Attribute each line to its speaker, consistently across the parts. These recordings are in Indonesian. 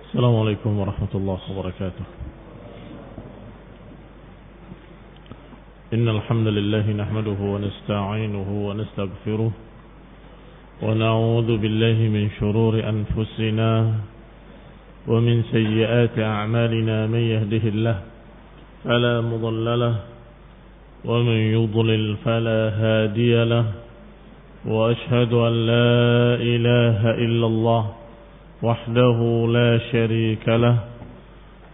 Speaker 1: السلام عليكم ورحمة الله وبركاته. إن الحمد لله نحمده ونستعينه ونستغفره ونعوذ بالله من شرور أنفسنا ومن سيئات أعمالنا. من يهده الله فلا مضل له ومن يضلل فلا هادي له، وأشهد أن لا إله إلا الله وحده لا شريك له،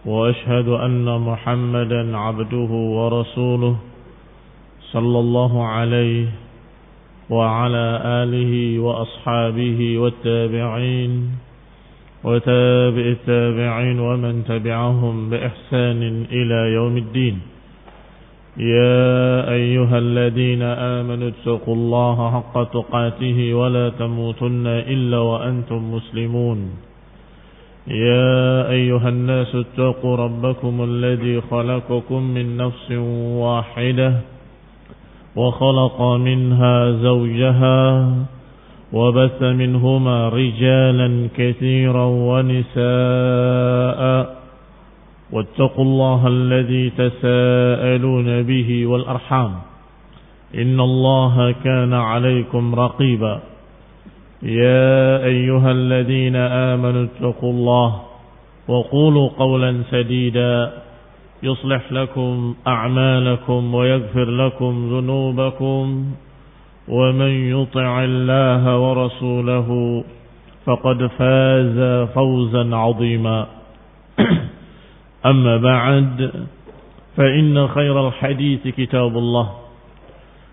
Speaker 1: وأشهد أن محمدا عبده ورسوله صلى الله عليه وعلى آله وأصحابه والتابعين وتابع التابعين ومن تبعهم بإحسان إلى يوم الدين. يا أيها الذين آمنوا اتقوا الله حق تقاته ولا تموتن إلا وأنتم مسلمون. يا أيها الناس اتقوا ربكم الذي خلقكم من نفس واحدة وخلق منها زوجها وبث منهما رجالا كثيرا ونساء، واتقوا الله الذي تساءلون به والأرحام إن الله كان عليكم رقيبا. يا أيها الذين آمنوا اتقوا الله وقولوا قولا سديدا يصلح لكم أعمالكم ويغفر لكم ذنوبكم، ومن يطع الله ورسوله فقد فاز فوزا عظيما. أما بعد، فإن خير الحديث كتاب الله،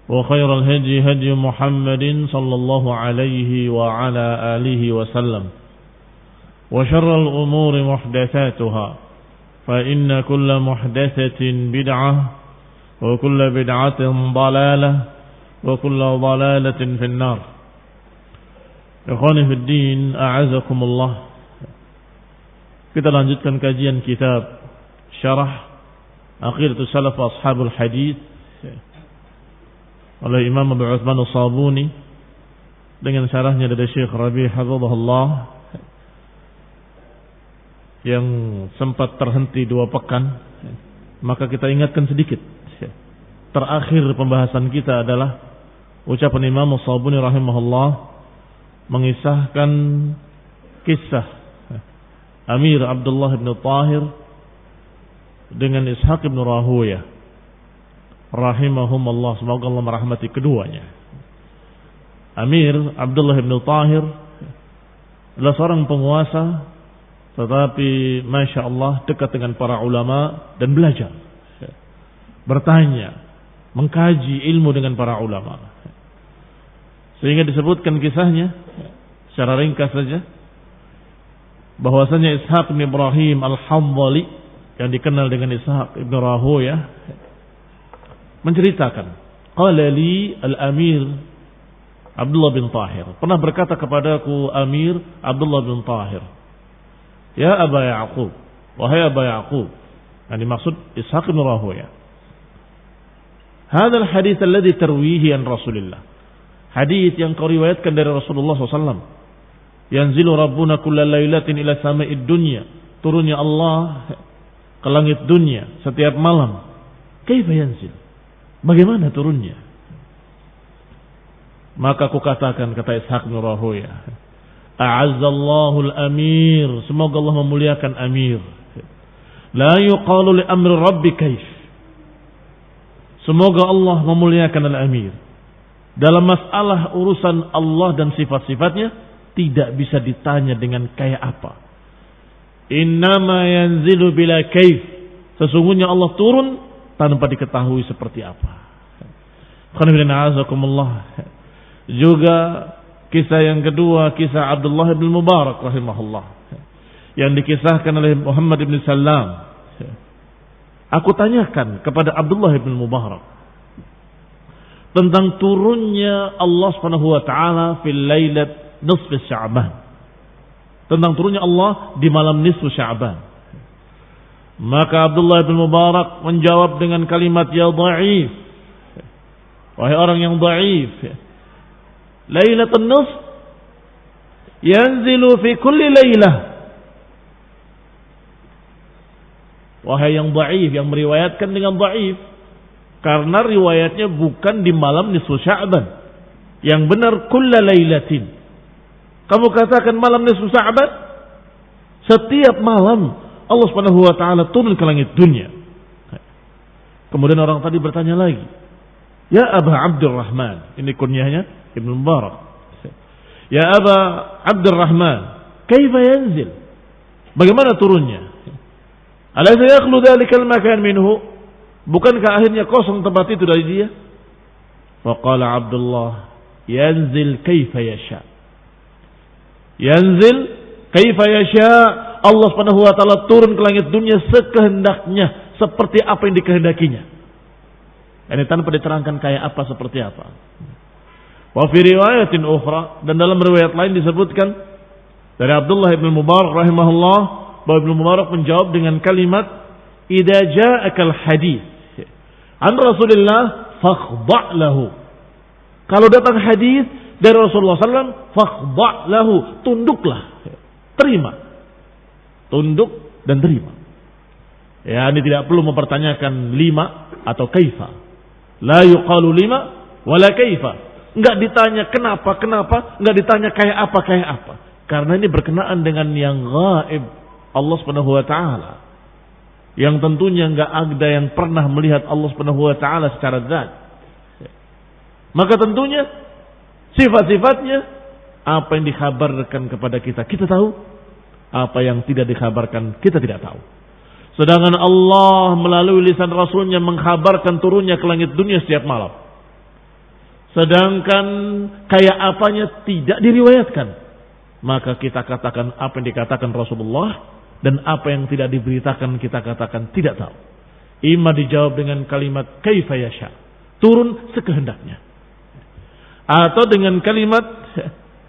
Speaker 1: وخير الهدي هدي محمد صلى الله عليه وعلى آله وسلم، وشر الأمور محدثاتها، فإن كل محدثة بدعة، وكل بدعة ضلالة، وكل ضلالة في النار. Ikhwani fi din, a'azakumullah. Kita lanjutkan kajian kitab Syarah Aqidatus Salaf Ashabul Hadits oleh Imam Abu Utsman As-Sabuni dengan syarahnya dari Syekh Rabi' hafizahullah, yang sempat terhenti 2 pekan. Maka kita ingatkan sedikit. Terakhir pembahasan kita adalah ucapan Imam As-Sabuni rahimahullah mengisahkan kisah Amir Abdullah bin Tahir dengan Ishaq bin Rahuyah rahimahumullah, semoga Allah merahmati keduanya. Amir Abdullah bin Tahir adalah seorang penguasa, tetapi Masya Allah dekat dengan para ulama dan belajar, bertanya, mengkaji ilmu dengan para ulama, sehingga disebutkan kisahnya secara ringkas saja bahwasanya Ishaq bin Ibrahim Al-Hanzali yang dikenal dengan Ishaq bin Rahuyah menceritakan, qala li al-Amir Abdullah bin Tahir, pernah berkata kepadaku Amir Abdullah bin Tahir, ya Aba Ya'qub, wahai Aba Ya'qub, yang dimaksud Ishaq bin Rahuyah, hadzal hadits alladhi tarwihi an Rasulillah, hadits yang kau riwayatkan dari Rasulullah SAW, yanzilu rabbuna kulla lailatin ila sama'id dunya, turunnya Allah ke langit dunia setiap malam. Kaifa yanzil, bagaimana turunnya? Maka aku katakan, kata Ishaq bin Rahuyah, a'azzallahu al-amir, semoga Allah memuliakan Amir. La yuqalu li amri rabbi kaif, semoga Allah memuliakan al-amir. Dalam masalah urusan Allah dan sifat-sifatnya tidak bisa ditanya dengan kayak apa. Innama yanzilu bila kaif, sesungguhnya Allah turun tanpa diketahui seperti apa. Juga kisah yang kedua, kisah Abdullah bin Mubarak rahimahullah, yang dikisahkan oleh Muhammad bin Salam. Aku tanyakan kepada Abdullah bin Mubarak tentang turunnya Allah Subhanahu wa taala fil lailat nisf Sya'ban, tentang turunnya Allah di malam nisfu Sya'ban. Maka Abdullah bin Mubarak menjawab dengan kalimat, ya dhaif, wahai orang yang dhaif, lailatul nisf yanzilu fi kulli lailah, Wahai yang dhaif, yang meriwayatkan dengan dhaif. Karena riwayatnya bukan di malam nisfu Sya'ban. Yang benar kulla lailatin. Kamu katakan malam nisfu Sya'ban? Setiap malam Allah Subhanahu wa taala turun ke langit dunia. Kemudian orang tadi bertanya lagi, "Ya Aba Abdurrahman," ini kunyahnya Ibnu Mubarak. "Ya Aba Abdurrahman, kaifa yanzil?" Bagaimana turunnya? "Alaysa yakhlu dzalikal makan minhu?" Bukankah akhirnya kosong tempat itu dari dia? Faqala Abdullah, "Yanzil kaifa yasha." Yanzil kaifa yasha. Allah Subhanahu wa taala turun ke langit dunia sekehendaknya, seperti apa yang dikehendakinya. Ini tanpa diterangkan kayak apa, seperti apa. Wa fi riwayatin ukhra, dan dalam riwayat lain disebutkan dari Abdullah bin Mubarak rahimahullah, bahwa Ibnu Mubarak menjawab dengan kalimat, "Idza ja'akal hadits an Rasulillah fakhda' lahu." Kalau datang hadis dari Rasulullah SAW, fakhda' lahu, tunduklah, terima. Tunduk dan terima. Ya, ini tidak perlu mempertanyakan lima atau kaifa. La yuqalu lima wala kaifa. Enggak ditanya kenapa, enggak ditanya kayak apa. Karena ini berkenaan dengan yang gaib, Allah Subhanahu wa taala. Yang tentunya enggak ada yang pernah melihat Allah Subhanahu wa taala secara zat. Maka tentunya sifat-sifatnya, apa yang dikhabarkan kepada kita tahu. Apa yang tidak dikhabarkan kita tidak tahu. Sedangkan Allah melalui lisan Rasulnya mengkhabarkan turunnya ke langit dunia setiap malam. Sedangkan kayak apanya tidak diriwayatkan. Maka kita katakan apa yang dikatakan Rasulullah, dan apa yang tidak diberitakan kita katakan tidak tahu. Ima dijawab dengan kalimat kaifa yasha, turun sekehendaknya. Atau dengan kalimat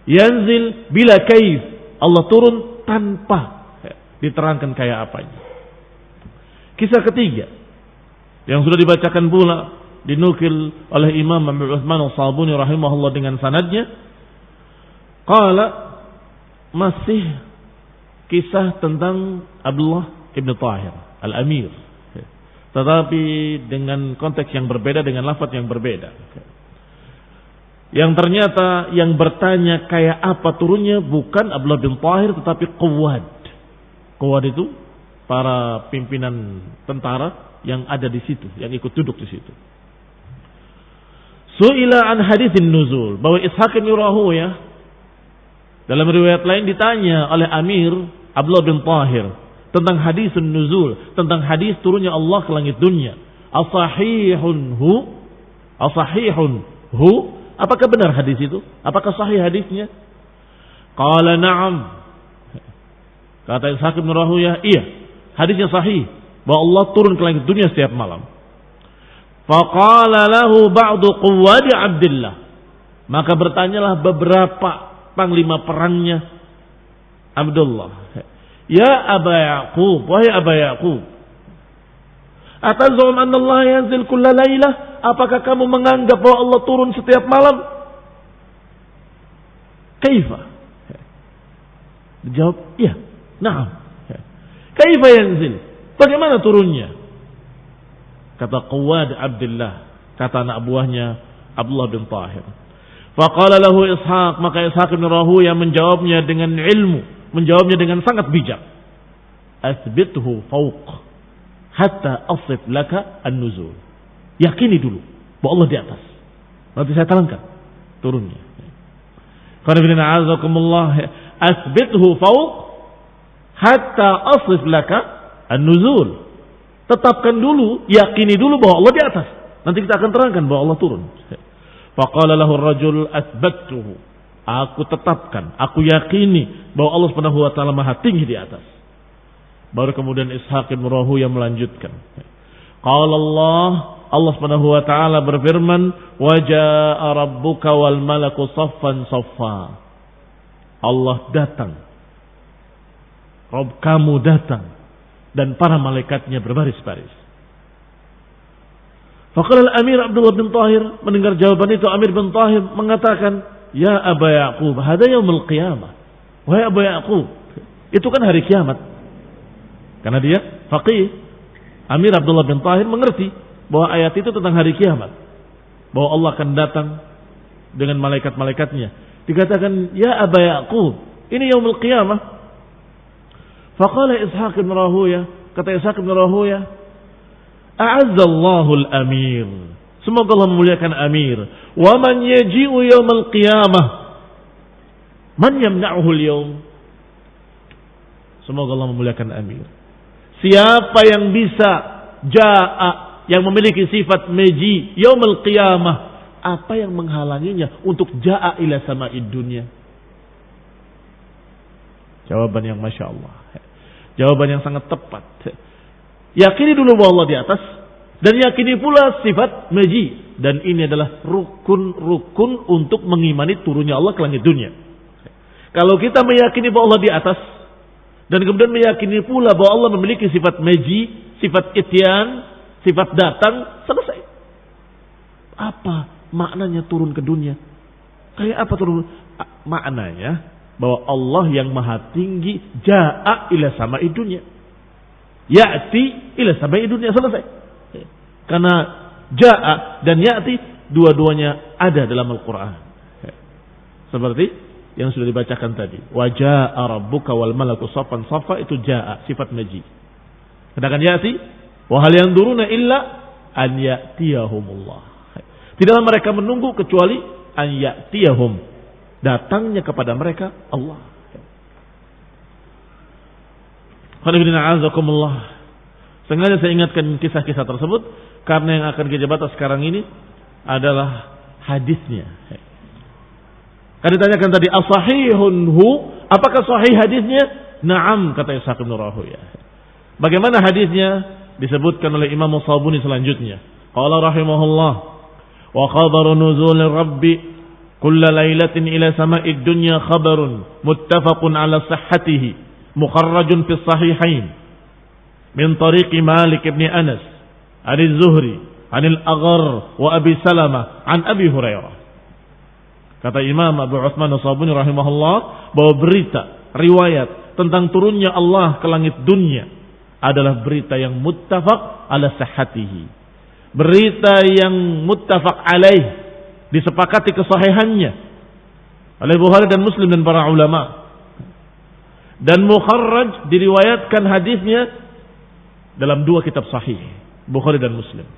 Speaker 1: yanzil bila kaif, Allah turun tanpa diterangkan kayak apanya. Kisah ketiga yang sudah dibacakan pula, dinukil oleh Imam Abu Utsman As-Sabuni rahimahullah dengan sanadnya, qala, masih kisah tentang Abdullah ibn Tahir Al-Amir, tetapi dengan konteks yang berbeda, dengan lafaz yang berbeda. Yang ternyata yang bertanya kayak apa turunnya bukan Abdullah bin Tahir, tetapi Quwad. Quwad itu para pimpinan tentara yang ada di situ, yang ikut duduk di situ. Su'ila an haditsin nuzul, bahwa Ishaq bin Rahuyah dalam riwayat lain ditanya oleh Amir Abdullah bin Tahir tentang hadisun nuzul, tentang hadis turunnya Allah ke langit dunia. Asahihun hu? Apakah benar hadis itu? Apakah sahih hadisnya? Qala na'am. Kata Ishaq bin Rahuyah, iya, hadisnya sahih, bahwa Allah turun ke langit dunia setiap malam. Faqala lahu ba'du quwwadi Abdullah. Maka bertanyalah beberapa panglima perangnya Abdullah. Ya Aba Ya'qub, wahai Aba Ya'qub, atazum anna Allah yanzil kulla lailah? Apakah kamu menganggap bahwa Allah turun setiap malam? Kaifa? Dijawab, iya, na'am. Kaifa yanzil? Bagaimana turunnya? Kata Quwad Abdullah, kata anak buahnya Abdullah bin Tahir. Faqala lahu Ishaq, maka Ishaq bin Rahuyah menjawabnya dengan ilmu, menjawabnya dengan sangat bijak. Asbithu fawq hatta asif laka an-nuzul. Yakini dulu bahwa Allah di atas. Nanti saya terangkan turunnya. Qanibina azakumullah, asbithu fawq hatta asif laka an-nuzul. Tetapkan dulu, yakini dulu bahwa Allah di atas. Nanti kita akan terangkan bahwa Allah turun. Faqala lahu ar-rajul asbattuhu. Aku tetapkan, aku yakini bahwa Allah Subhanahu wa taala Maha tinggi di atas. Baru kemudian Ishaq bin Rahuyah melanjutkan. Qala Allah Subhanahu wa taala berfirman, "Wa jaa'a rabbuka wal malaku saffan saffa." Allah datang. Rabb kamu datang dan para malaikatnya berbaris-baris. Faqala al-Amir Abdullah bin Tahir, mendengar jawaban itu Amir bin Tahir mengatakan, "Ya Aba Ya'qub, hada yaumul qiyamah." Wahai Aba Ya'qub, itu kan hari kiamat. Karena dia faqih, Amir Abdullah bin Tahir mengerti bahwa ayat itu tentang hari kiamat, bahwa Allah akan datang dengan malaikat-malaikatnya. Dikatakan, ya Aba Yaqub, ini yaumul qiyamah. Faqala Ishaq bin Rahuya, kata Ishaq bin Rahuya, a'azzallahu al-amir, semoga Allah memuliakan amir. Wa man yaji'u yaumul qiyamah, man yamna'uhu al-yawm. Semoga Allah memuliakan amir. Siapa yang bisa ja'a, yang memiliki sifat maji yaumul qiyamah, apa yang menghalanginya untuk ja'a ila sama'id dunya? Jawaban yang Masya Allah, jawaban yang sangat tepat. Yakini dulu bahwa Allah di atas, dan yakini pula sifat maji. Dan ini adalah rukun-rukun untuk mengimani turunnya Allah ke langit dunia. Kalau kita meyakini bahwa Allah di atas, dan kemudian meyakini pula bahwa Allah memiliki sifat maji, sifat ityan, sifat datang, selesai. Apa maknanya turun ke dunia? Kayak apa turun? Maknanya bahwa Allah yang maha tinggi ja'a ila sama'id dunya, ya'ti ila sama'id dunya, selesai. Karena ja'a dan ya'ti dua-duanya ada dalam Al-Quran. Seperti yang sudah dibacakan tadi, wa ja'a rabbuka wal malaku saffan saffa, itu ja'a, sifat maji. Sedangkan ya'ti, wa hal yanzuruna illa an ya'tiyahumullah, tidaklah mereka menunggu kecuali an ya'tiyahum, datangnya kepada mereka Allah. Sengaja saya ingatkan kisah-kisah tersebut karena yang akan kita bahas sekarang ini adalah hadisnya. Kan ditanyakan tadi, as-sahihun hu, apakah sahih hadisnya? Na'am, kata Ishaq bin Rahuya. Bagaimana hadisnya? Disebutkan oleh Imam Sabuni selanjutnya. Qala rahimahullah, wa khabaru nuzul rabbi kulla lailatin ila sama'id dunya khabarun muttafaqun ala sihhatihi mukharrajun fi sahihain min tariqi Malik ibn Anas an az-Zuhri an al-Aghar wa Abi Salamah an Abi Hurairah. Kata Imam Abu Utsman As-Sabuni rahimahullah bahwa berita, riwayat tentang turunnya Allah ke langit dunia adalah berita yang muttafaq ala sihhatihi, berita yang muttafaq alaih, disepakati kesahihannya oleh Bukhari dan Muslim dan para ulama. Dan mukharraj, diriwayatkan hadisnya dalam dua kitab sahih, Bukhari dan Muslim.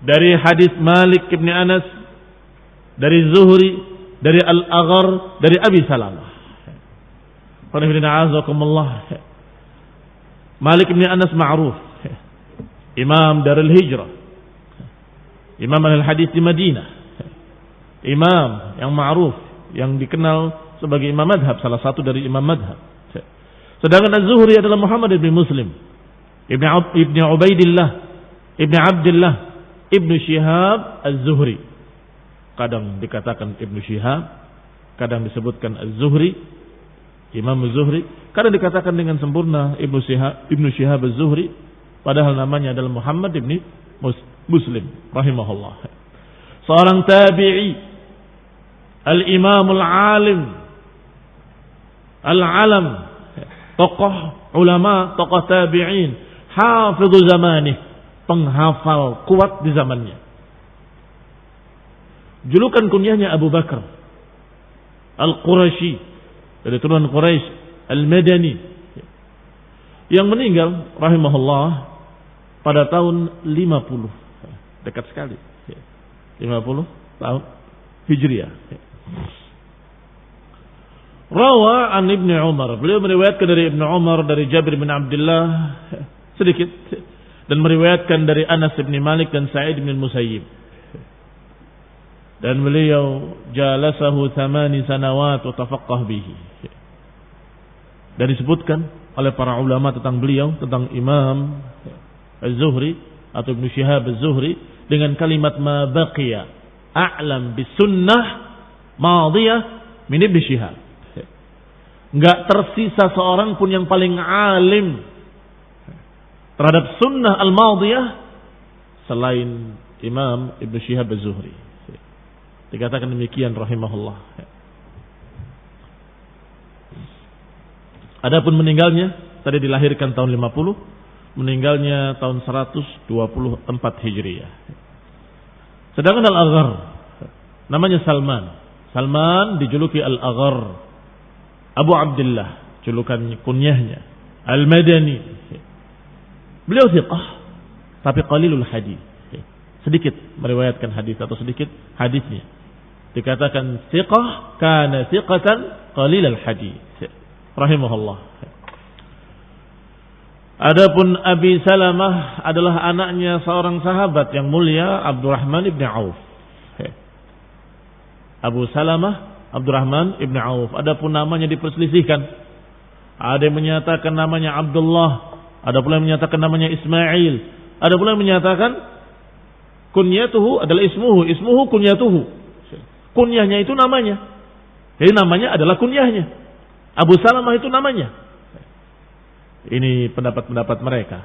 Speaker 1: Dari hadis Malik ibn Anas, dari Zuhri, dari Al-Aghar, dari Abi Salamah. Malik ibn Anas ma'ruf, imam Darul Hijrah, imam al-hadis di Madinah, imam yang ma'ruf, yang dikenal sebagai imam madhab, salah satu dari imam madhab. Sedangkan Az-Zuhri adalah Muhammad ibn Muslim ibn Ubaidillah ibn Abdullah ibn Shihab Az-Zuhri. Kadang dikatakan Ibnu Shihab, kadang disebutkan Az-Zuhri, Imam Az-Zuhri, kadang dikatakan dengan sempurna Ibnu Shihab Az-Zuhri, padahal namanya adalah Muhammad ibn Muslim rahimahullah. Seorang tabi'i, al-imam al-alim, al-alam, tokoh ulama, tokoh tabi'in, hafidhu zamanih, penghafal kuat di zamannya. Julukan kunyahnya Abu Bakar Al-Qurashi, dari turunan Quraisy Al-Madani, yang meninggal rahimahullah pada tahun 50, dekat sekali, 50 tahun Hijriah. Rawa an Ibnu Umar, beliau meriwayatkan dari Ibnu Umar, dari Jabir bin Abdullah sedikit, dan meriwayatkan dari Anas bin Malik dan Sa'id bin Musayyib. Dan beliau jalasahu 8 sanawat wa tafaqqah bihi. Dan disebutkan oleh para ulama tentang beliau, tentang Imam Az-Zuhri atau Ibnu Shihab Az-Zuhri, dengan kalimat ma baqiya a'lam bisunnah madiyah min Ibnu Shihab. Enggak tersisa seorang pun yang paling alim terhadap sunnah al-madiyah selain Imam Ibnu Shihab Az-Zuhri. Dikatakan demikian rahimahullah. Adapun meninggalnya, tadi dilahirkan tahun 50, meninggalnya tahun 124 Hijriah. Sedangkan Al-Aghar namanya Salman. Salman dijuluki Al-Aghar, Abu Abdullah, julukan kunyahnya, Al-Madani. Beliau thiqah, tapi qalilul hadis. Sedikit meriwayatkan hadis atau sedikit hadisnya. Dikatakan thiqah, kana thiqatan qalilul hadis. Rahimahullah. Adapun Abi Salamah adalah anaknya seorang sahabat yang mulia, Abdurrahman ibn Auf. Abu Salamah, Abdurrahman ibn Auf. Adapun namanya diperselisihkan. Ada yang menyatakan namanya Abdullah, ada pula yang menyatakan namanya Ismail, ada pula yang menyatakan kunyatuhu adalah ismuhu kunyatuhu. Kunyahnya itu namanya. Jadi namanya adalah kunyahnya. Abu Salamah itu namanya. Ini pendapat-pendapat mereka.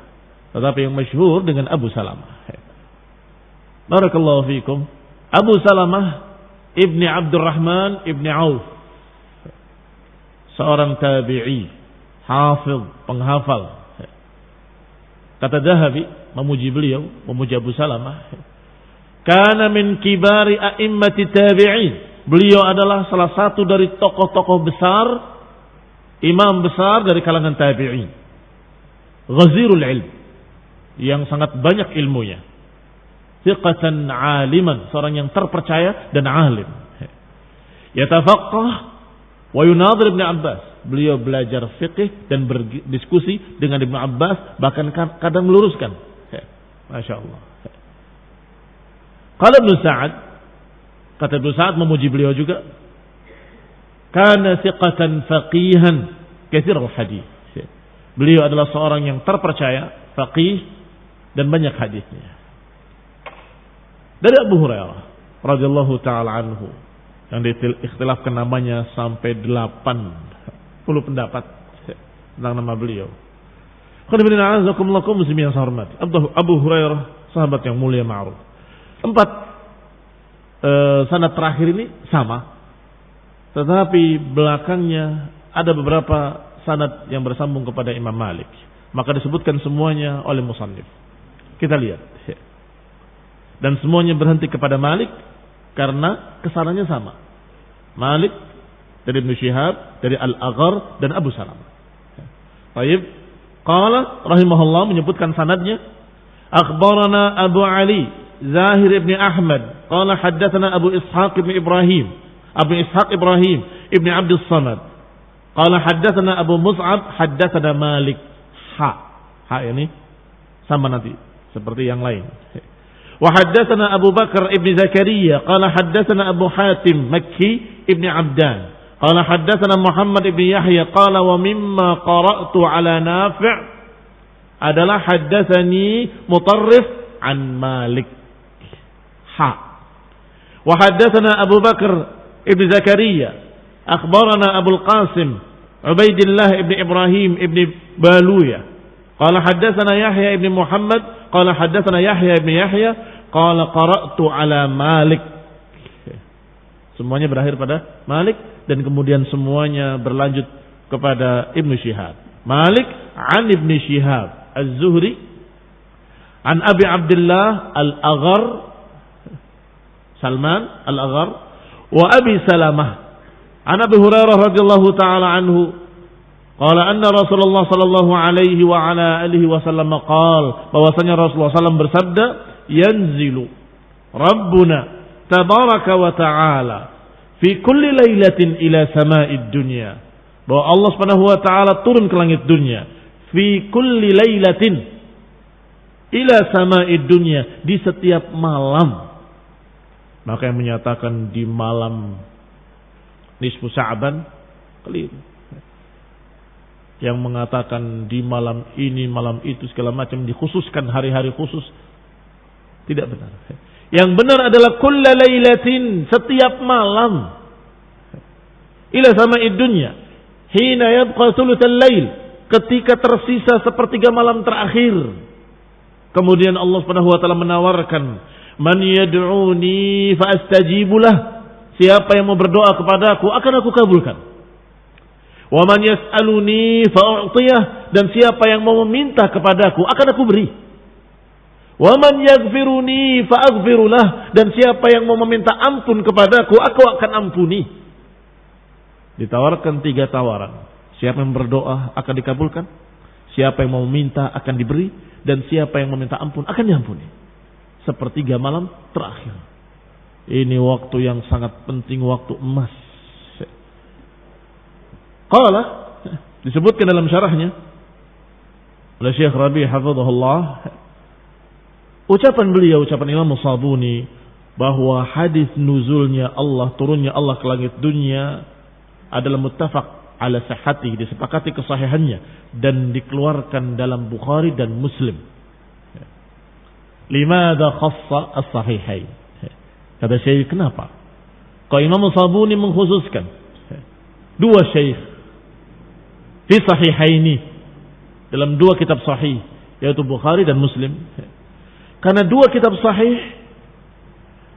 Speaker 1: Tetapi yang masyhur dengan Abu Salamah. Barakallahu fikum. Abu Salamah ibni Abdurrahman ibni Auf. Seorang tabi'i, hafidh, penghafal. Kata Dhahabi, memuji beliau, memuji Abu Salamah. Kana min kibari a'immati tabi'in. Beliau adalah salah satu dari tokoh-tokoh besar, imam besar dari kalangan tabi'in. Ghazirul ilm, yang sangat banyak ilmunya. Thiqatan aliman, seorang yang terpercaya dan alim. Yatafaqqah wa yunadir Ibn Abbas. Beliau belajar fiqh dan berdiskusi dengan Ibn Abbas, bahkan kadang meluruskan. Masya Allah. Qala Ibn Sa'ad, kata Ibn Sa'ad memuji beliau juga, kana thiqatan faqihan katsirul hadis. Beliau adalah seorang yang terpercaya, faqih, dan banyak hadisnya. Dari Abu Hurairah radhiyallahu taala anhu, yang diikhtilafkan namanya sampai 80 pendapat tentang nama beliau. Qul muslimin yang saya hormati. Abu Hurairah, sahabat yang mulia ma'ruf. 4 sanad terakhir ini sama, tetapi belakangnya ada beberapa sanad yang bersambung kepada Imam Malik. Maka disebutkan semuanya oleh musannif. Kita lihat. Dan semuanya berhenti kepada Malik karena kesananya sama. Malik dari Ibn Shihab, dari Al-Aghar dan Abu Salamah. Baik. Qala rahimahullah menyebutkan sanadnya. Akhbarana Abu Ali Zahir ibn Ahmad. Qala haddatsana Abu Ishaq ibn Ibrahim. Abu Ishaq Ibrahim ibn Abdus Samad. Qala haddatsana Abu Mus'ab haddatsana Malik. Ha ini sama nanti seperti yang lain. Wa haddatsana Abu Bakar ibn Zakaria qala haddatsana Abu Hatim Makki ibn Abdan qala haddatsana Muhammad ibn Yahya qala wa mimma qara'tu ala Nafi' adalah haddatsani Mutarrif an Malik. Wa haddatsana Abu Bakar ibn Zakaria akhbarana Abu Qasim Ubaidillah ibn Ibrahim ibn Baluya qala haddatsana Yahya ibn Muhammad qala haddatsana Yahya ibn Yahya qala qara'tu ala Malik. Semuanya berakhir pada Malik dan kemudian semuanya berlanjut kepada Ibn Shihab. Malik an Ibn Shihab Az-Zuhri an Abi Abdullah Al-Aghar Salman Al-Aghar wa Abi Salamah an Abi Hurairah radhiyallahu taala anhu qala anna Rasulullah sallallahu alaihi wa ala alihi wasallam qala, bahwasanya Rasulullah sallallahu bersabda, yanzilu Rabbuna tabaraka wa taala fi kulli lailatin ila sama'id dunya, bahwa Allah Subhanahu wa taala turun ke langit dunia, fi kulli lailatin ila sama'id dunya, di setiap malam. Maka yang menyatakan di malam nisfu Sya'ban keliru. Yang mengatakan di malam ini, malam itu segala macam dikhususkan hari-hari khusus, tidak benar. Yang benar adalah kulla lailatin, setiap malam. Ila sama'id dunya, hina yabqa thulutsal lail, ketika tersisa sepertiga malam terakhir. Kemudian Allah Subhanahu wa taala menawarkan, man yad'uni fa astajibu lah. Siapa yang mau berdoa kepadaku akan aku kabulkan.
Speaker 2: Wa man yas'aluni fa'u'tiyah, dan siapa yang mau meminta kepadaku akan aku beri. Wa man yaghfiruni fa'aghfirulah, dan siapa yang mau meminta ampun kepadaku aku akan ampuni. Ditawarkan 3 tawaran. Siapa yang berdoa akan dikabulkan, siapa yang mau meminta akan diberi, dan siapa yang meminta ampun akan diampuni. Sepertiga malam terakhir. Ini waktu yang sangat penting, waktu emas. Qala, disebutkan dalam syarahnya oleh Syekh Rabi' hafizahullah, ucapan beliau, ucapan Imam Sabuni, bahwa hadis nuzulnya Allah, turunnya Allah ke langit dunia adalah muttafaq ala sihhati, disepakati kesahihannya dan dikeluarkan dalam Bukhari dan Muslim. Limadha khassa as-sahihain? Kata Syekh, kenapa? Kalau Imam Sabuni mengkhususkan 2 syekh fi sahihaini, dalam 2 kitab sahih, yaitu Bukhari dan Muslim. Karena 2 kitab sahih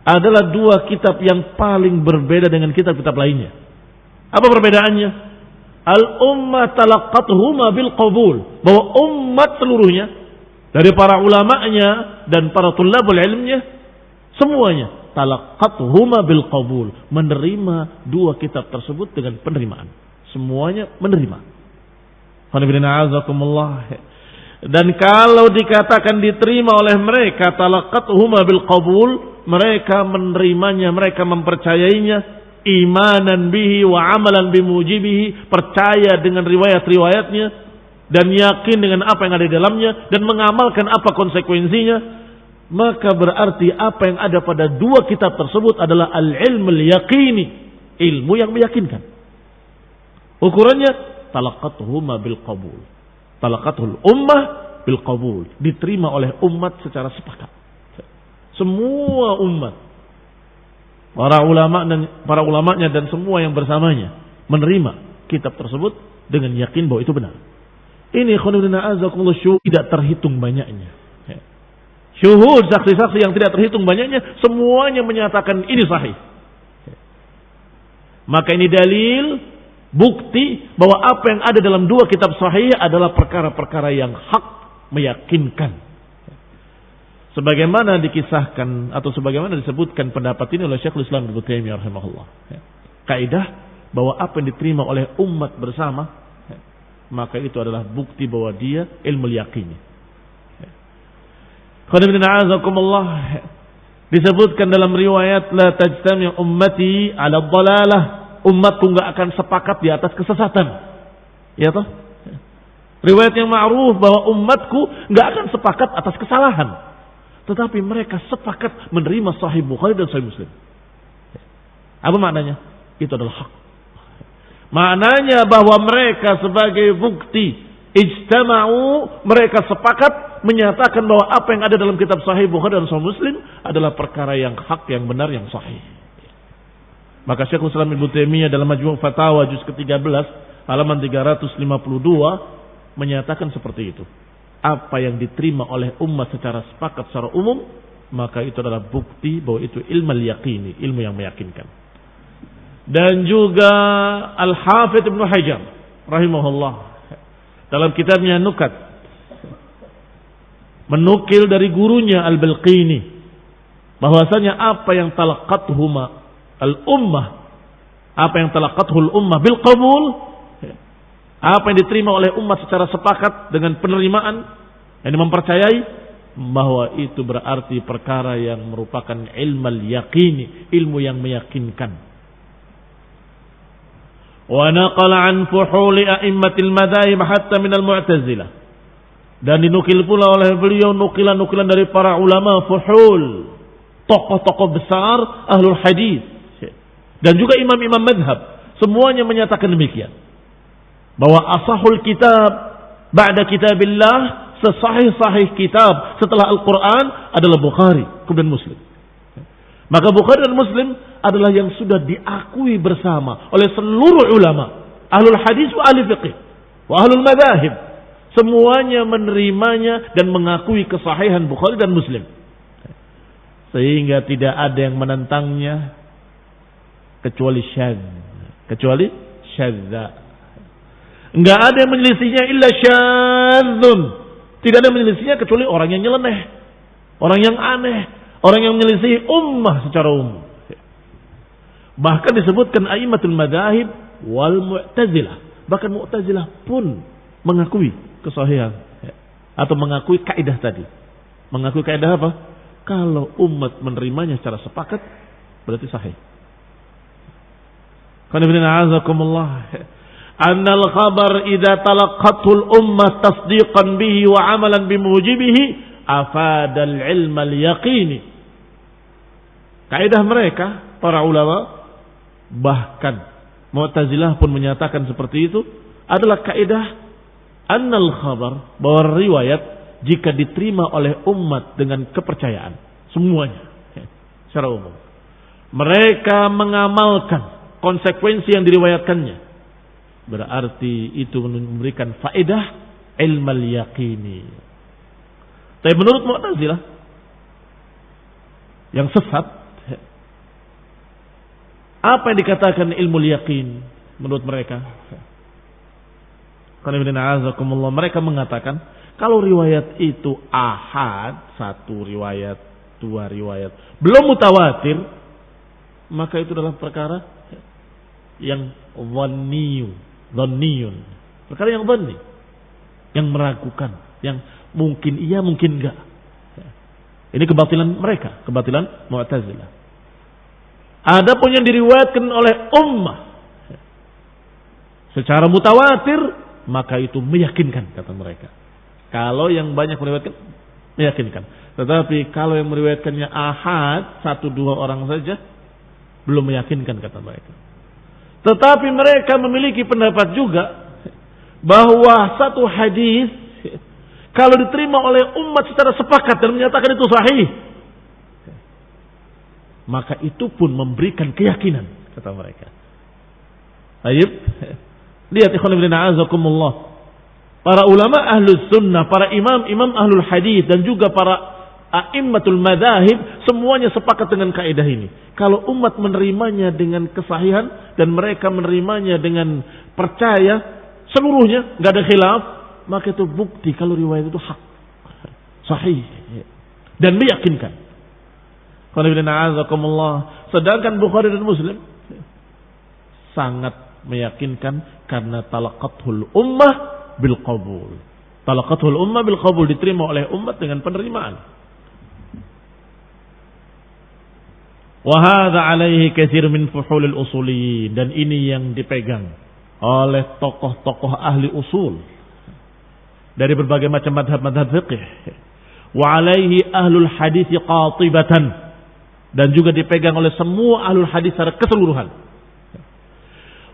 Speaker 2: adalah 2 kitab yang paling berbeda dengan kitab-kitab lainnya. Apa perbedaannya? Al-ummah talaqqathuma bil qabul, bahwa umat seluruhnya, dari para ulama'nya dan para tullabul ilmnya, semuanya talaqqathuma bil qabul, menerima 2 kitab tersebut dengan penerimaan. Semuanya menerima. Dan kalau dikatakan diterima oleh mereka talaqqathuma bil qabul, mereka menerimanya, mereka mempercayainya, imanan bihi wa amalan bimujibihi, percaya dengan riwayat-riwayatnya dan yakin dengan apa yang ada di dalamnya dan mengamalkan apa konsekuensinya, maka berarti apa yang ada pada 2 kitab tersebut adalah al-ilmul yaqini, ilmu yang meyakinkan. Ukurannya talaqqathuma bil qabul, talaqqathul ummah bil qabul, diterima oleh umat secara sepakat. Semua umat, para ulamanya dan semua yang bersamanya menerima kitab tersebut dengan yakin bahwa itu benar. Ini khonudina azakumullah, tidak terhitung banyaknya. Syuhud, saksi-saksi yang tidak terhitung banyaknya, semuanya menyatakan ini sahih. Maka ini dalil, bukti bahwa apa yang ada dalam 2 kitab sahih adalah perkara-perkara yang hak, meyakinkan. Sebagaimana dikisahkan atau sebagaimana disebutkan pendapat ini oleh Syekhul Islam Ibnu Taimiyah rahimahullah. Kaidah bahwa apa yang diterima oleh umat bersama, maka itu adalah bukti bahwa dia ilmu yaqini. Disebutkan dalam riwayat, la tajtami ummati ala dhalalah, umatku enggak akan sepakat di atas kesesatan. Ya toh? Riwayat yang ma'ruf bahwa umatku enggak akan sepakat atas kesalahan, tetapi mereka sepakat menerima sahih Bukhari dan sahih Muslim. Apa maknanya? Itu adalah hak. Maknanya bahwa mereka sebagai bukti ijtama'u, mereka sepakat menyatakan bahwa apa yang ada dalam kitab sahih Bukhari dan sahih Muslim adalah perkara yang hak, yang benar, yang sahih. Maka Syekhul Islam Ibnu Taimiyah dalam Majmu' Fatawa juz ke-13 halaman 352 menyatakan seperti itu. Apa yang diterima oleh umat secara sepakat secara umum, maka itu adalah bukti bahwa itu ilmu yaqini, ilmu yang meyakinkan. Dan juga Al-Hafidz Ibnu Hajar rahimahullah dalam kitabnya Nukat menukil dari gurunya Al-Balqini bahwasanya apa yang talaqqathuma al-ummah, apa yang talaqqathul ummah bil qabul, apa yang diterima oleh umat secara sepakat dengan penerimaan, yang mempercayai, bahwa itu berarti perkara yang merupakan ilmu yaqini, ilmu yang meyakinkan. Wa naqala an fuhuli a'immatil madzahib hatta minal mu'tazilah, dan dinukil pula oleh beliau nukilan-nukilan dari para ulama fuhul, tokoh-tokoh besar ahlul hadis dan juga imam-imam madhab, semuanya menyatakan demikian, bahwa asahul kitab ba'da kitabillah, sesahih-sahih kitab setelah Al-Quran adalah Bukhari kemudian Muslim. Maka Bukhari dan Muslim adalah yang sudah diakui bersama oleh seluruh ulama, ahlul hadis wa ahli fiqih wa ahlul madhahib, semuanya menerimanya dan mengakui kesahihan Bukhari dan Muslim, sehingga tidak ada yang menentangnya kecuali syadz, kecuali syadza. Enggak ada yang menyelisihinya illa syadzun. Tidak ada yang menyelisihinya kecuali orang yang nyeleneh, orang yang aneh, orang yang menyelisihi ummah secara umum. Bahkan disebutkan a'immatul madzahib wal mu'tazilah. Bahkan mu'tazilah pun mengakui kesahihan atau mengakui kaidah tadi. Mengakui kaidah apa? Kalau umat menerimanya secara sepakat berarti sahih. Qul inna a'azakumullah annal khabar idza talaqqatul ummah tasdiqan bihi wa amalan bimujibihi afadal ilma al-yaqini. Kaidah mereka para ulama, bahkan Mu'tazilah pun menyatakan seperti itu, adalah kaidah annal khabar, bahwa riwayat jika diterima oleh umat dengan kepercayaan semuanya secara umum, mereka mengamalkan konsekuensi yang diriwayatkannya, berarti itu memberikan faedah ilmal yaqini. Tapi menurut Mu'tazilah yang sesat, apa yang dikatakan ilmu yaqin menurut mereka? Mereka mengatakan kalau riwayat itu ahad, satu riwayat, dua riwayat, belum mutawatir, maka itu adalah perkara yang dhanniyun, perkara yang dhanni, yang meragukan, yang mungkin iya mungkin enggak. Ini kebatilan mereka, kebatilan Mu'tazilah. Adapun yang diriwayatkan oleh ummah secara mutawatir, maka itu meyakinkan, kata mereka. Kalau yang banyak meriwayatkan, meyakinkan. Tetapi kalau yang meriwayatkannya ahad, satu dua orang saja, belum meyakinkan, kata mereka. Tetapi mereka memiliki pendapat juga bahwa satu hadis kalau diterima oleh umat secara sepakat dan menyatakan itu sahih, maka itu pun memberikan keyakinan, kata mereka. Ayub, lihat ikhwan fillah azakumullah, para ulama ahlus sunnah, para imam ahlul hadis dan juga para a'immatul madzahib, semuanya sepakat dengan kaidah ini. Kalau umat menerimanya dengan kesahihan dan mereka menerimanya dengan percaya seluruhnya, enggak ada khilaf, maka itu bukti kalau riwayat itu hak, sahih dan meyakinkan. Sedangkan Bukhari dan Muslim sangat meyakinkan karena talaqathul ummah bil qabul. Talaqathul ummah bil qabul, diterima oleh umat dengan penerimaan. Wa hadza alaihi katsir min fuhulil usuliyyin, dan ini yang dipegang oleh tokoh-tokoh ahli usul dari berbagai macam madhab-madhab fiqh. Wa alaihi ahlul hadits qatibatan, dan juga dipegang oleh semua ahlul hadis secara keseluruhan.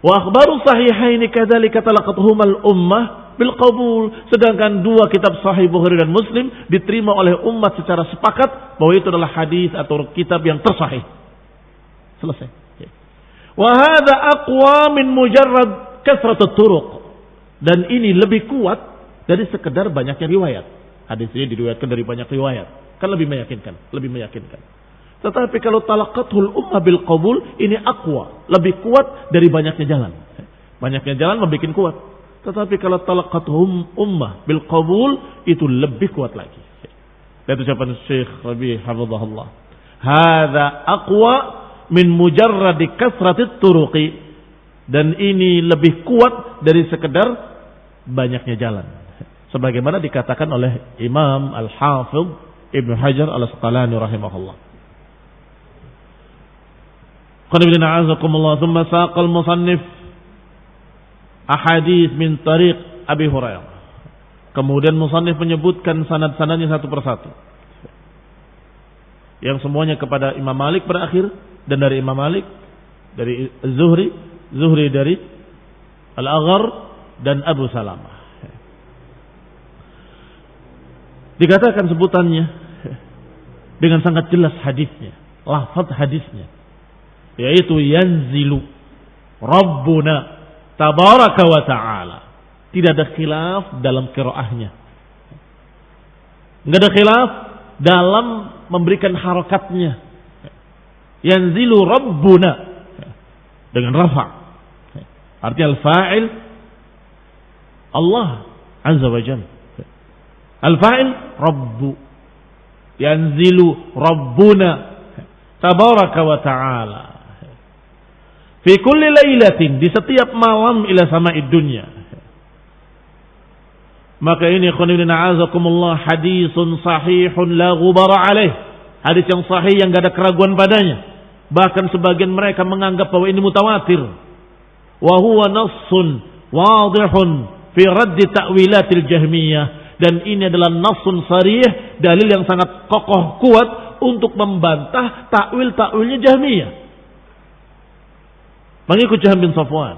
Speaker 2: Wa akhbaru sahihaini kadzalika talaqatuhumal ummah bil qabul, sedangkan dua kitab sahih Bukhari dan Muslim diterima oleh umat secara sepakat bahwa itu adalah hadis atau kitab yang tersahih. Selesai. Wa hadza aqwa min mujarrad kasratut turuq, dan ini lebih kuat dari sekedar banyaknya riwayat. Hadis ini diriwayatkan dari banyak riwayat, kan lebih meyakinkan. Tetapi kalau talaqathul ummah bil qabul, ini aqwa, lebih kuat dari banyaknya jalan. Banyaknya jalan membuat kuat. Tetapi kalau talaqathum ummah bil qabul, itu lebih kuat lagi. Itu ucapan Syekh Rabi' hafizahullah. Hadza aqwa min mujarradi kasratit turuqi, dan ini lebih kuat dari sekedar banyaknya jalan. Sebagaimana dikatakan oleh Imam Al-Hafidh Ibnu Hajar Al-Asqalani rahimahullah. Qanibina azakumullah, thumma saqal musannif ahadits min tariq Abi Hurairah. Kemudian musannif menyebutkan sanad-sanadnya satu persatu, yang semuanya kepada Imam Malik berakhir, dan dari Imam Malik dari Zuhri dari Al-Aghar dan Abu Salamah. Dikatakan sebutannya dengan sangat jelas hadisnya, lafaz hadisnya, yaitu yanzilu Rabbuna tabaraka wa ta'ala. Tidak ada khilaf dalam qiraahnya, enggak ada khilaf dalam memberikan harakatnya. Yanzilu Rabbuna dengan rafa', artinya al-fa'il
Speaker 1: Allah Azza wa Jalla. Al-fa'il Rabbu. Yanzilu Rabbuna tabaraka wa ta'ala. Fi kulli lailatin, di setiap malam ila sama'id dunya. Maka ini khonibina a'azakumullah hadisun sahihun la ghubara alaih. Hadis yang sahih yang gak ada keraguan padanya. Bahkan sebagian mereka menganggap bahwa ini mutawatir. Wa huwa nassun wadihun fi raddi ta'wilatil jahmiyah. Dan ini adalah nassun sarih, dalil yang sangat kokoh kuat untuk membantah takwil-takwilnya Jahmiyah. Mengikut Jahm bin Safwan.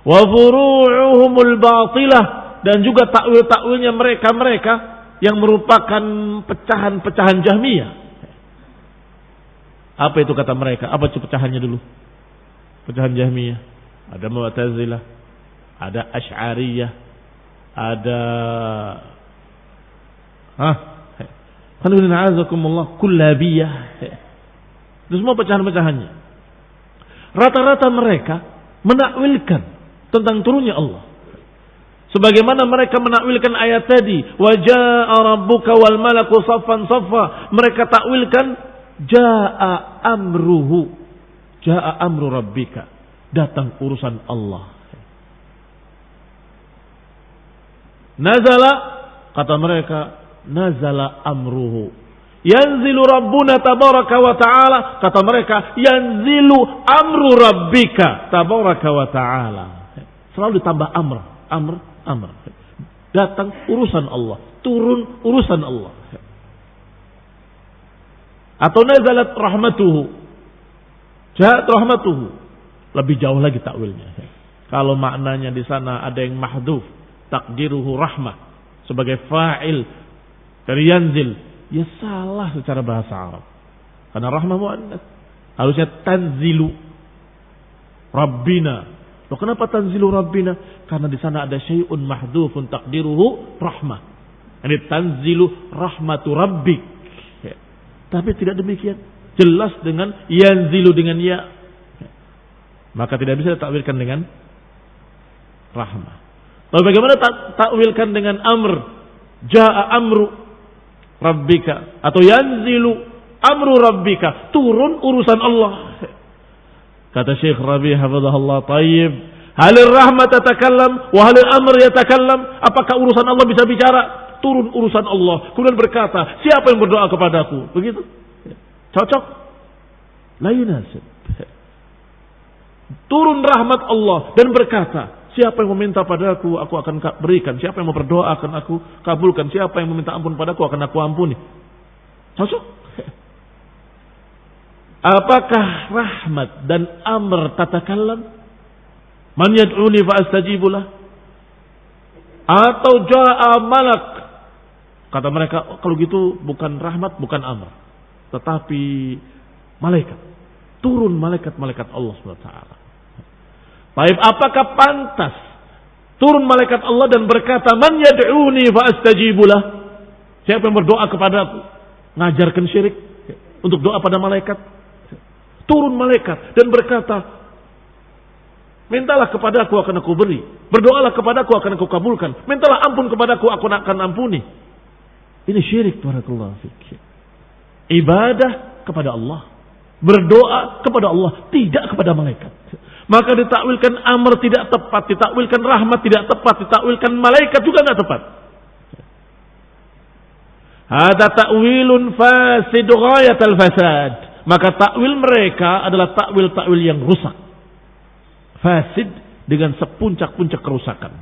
Speaker 1: Wa furu'uhumul batilah, dan juga takwil-takwilnya mereka-mereka yang merupakan pecahan-pecahan Jahmiyah. Apa itu kata mereka? Apa itu pecahannya dulu? Pecahan Jahmiyah. Ada Mu'tazilah, ada Asy'ariyah, ada Kullabiyah. Itu semua pecahan-pecahannya. Rata-rata mereka menakwilkan tentang turunnya Allah. Sebagaimana mereka menakwilkan ayat tadi, wa jaa'a rabbuka wal malaku saffan saffa. Mereka takwilkan jaa'a amruhu. Jaa'a amru rabbika. Datang urusan Allah. Nazala, kata mereka, nazala amruhu. Yanzilu rabbuna tabaraka wa ta'ala. Kata mereka, yanzilu amru rabbika tabaraka wa ta'ala. Selalu ditambah amr. Datang urusan Allah. Turun urusan Allah. Atau nazalat rahmatuhu. Ja'at rahmatuhu. Lebih jauh lagi takwilnya. Kalau maknanya di sana ada yang mahdhuf, takdiruhu rahmah, sebagai fa'il dari yanzil, ya salah secara bahasa Arab. Karena rahmah muannats. Harusnya tanzilu rabbina. Loh, kenapa tanzilu rabbina? Karena di sana ada syai'un mahdhufun takdiruhu rahmah. Ini tanzilu rahmatu rabbik. Ya. Tapi tidak demikian. Jelas dengan yanzilu dengan ya. Maka tidak bisa ditakwilkan dengan rahmah. Lalu bagaimana takwilkan dengan amr? Jaa amru rabbika, atau yanzilu amru rabbika, turun urusan Allah. Kata Syekh Rabi hafizahullah, tayyib, halil rahmat tatakallam wa halil amr yatakallam? Apakah urusan Allah bisa bicara? Turun urusan Allah, kemudian berkata, siapa yang berdoa kepadaku? Begitu? Cocok? La yunasib. Turun rahmat Allah dan berkata, siapa yang meminta padaku, aku akan berikan. Siapa yang mau berdoa akan aku kabulkan. Siapa yang meminta ampun padaku, akan aku ampuni. Cocok? Apakah rahmat dan amr tatakallam? Man yad'uni fa astajibulah? Atau ja'a malak? Kata mereka, kalau gitu bukan rahmat, bukan amr, tetapi malaikat. Turun malaikat-malaikat Allah SWT. Baik, apakah pantas turun malaikat Allah dan berkata, man yad'uni fa astajibulah? Siapa yang berdoa kepadaku? Ngajarkan syirik untuk doa pada malaikat. Turun malaikat dan berkata, mintalah kepadaku akan aku beri. Berdoalah kepadaku akan aku kabulkan. Mintalah ampun kepadaku, aku akan ampuni. Ini syirik, barakallahu fiik. Ibadah kepada Allah. Berdoa kepada Allah, tidak kepada malaikat. Maka ditakwilkan amr tidak tepat, ditakwilkan rahmat tidak tepat, ditakwilkan malaikat juga tidak tepat. Hada ta'wilun fasid ghayatul fasad. Maka takwil mereka adalah takwil-takwil yang rusak. Fasid dengan sepuncak-puncak kerusakan.